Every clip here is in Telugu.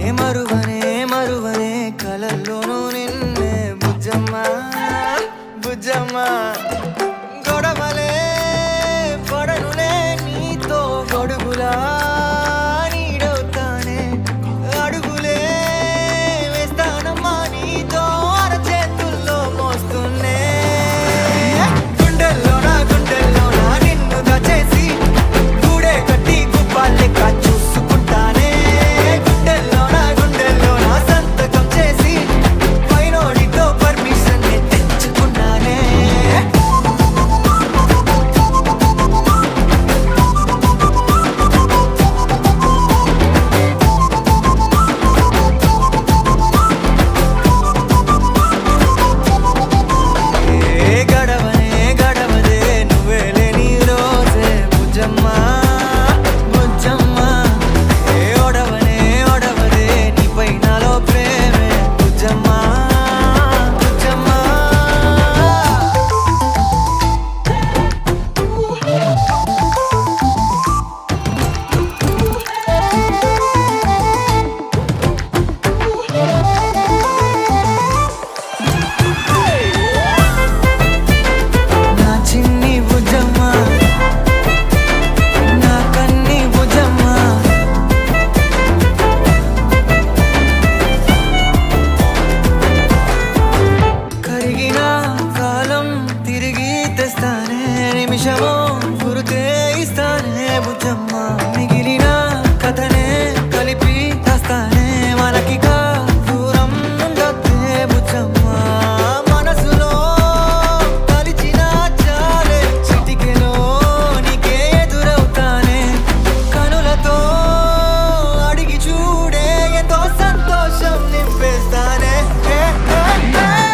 ఏ మరువనే కలల్లోనూ నిన్నే బుజ్జమ్మ బుజ్జమ్మ గొడవలే పడనులే నీతో గొడుగులా నీడవుతానే అడుగులే వేస్తానమ్మా నీతో అరచేతుల్లో మోస్తున్నే గుండెల్లోనా నిన్ను దాచేసి గూడే కట్టి గుప్పాలెక్క చూసుకుంటానే గుండెల్లోనా సంతకం చేసి పైనోడితో పర్మిషన్ తెచ్చుకున్నానే గడవదే నువ్వే లేని రోజే బుజ్జమ్మ బుజ్జమ్మ ఏ ఒడవదే నీపై నాలో ప్రేమే బుజ్జమ్మ బుజ్జమ్మ నా చిన్ని బుజ్జమ్మ నా కన్ని బుజ్జమ్మ కరిగిన కాలం తిరిగి తెస్తానే నిమిషమో గురుతే ఇస్తానే బుజ్జమ్మ మిగిలిన కథనే కలిపి తెస్తానే మనకిక దూరం ఉండొద్దే బుజ్జమ్మ మనసులో తలిచిన చాలే చిటికెలో నీకే ఎదురవుతానే కనులతో అడిగి చూడే ఎంతో సంతోషం నింపేస్తానే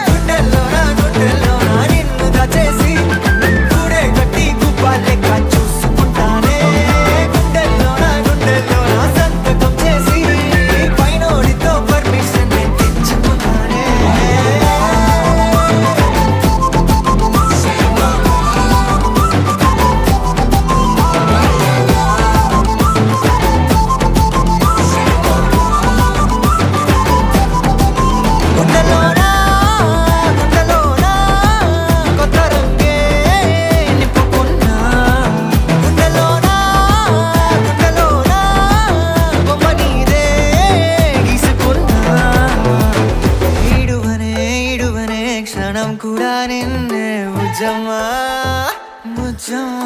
గుండెల్లోనా నిన్ను దాచేసి గూడే కట్టి గుప్పాలెక్క చూసుకుంటానే గుండెల్లోనా సంతకం చేసి పైనోడితో పర్మిషన్ తెచ్చుకున్నానే గుండెల్లోనా కొత్త రంగే నింపుకున్నా గుండెల్లోనా బొమ్మ నీదే గీసుకున్నా ఈడువనే క్షణం కూడా నిన్నే బుజ్జమ్మ బుజ్జమ్మ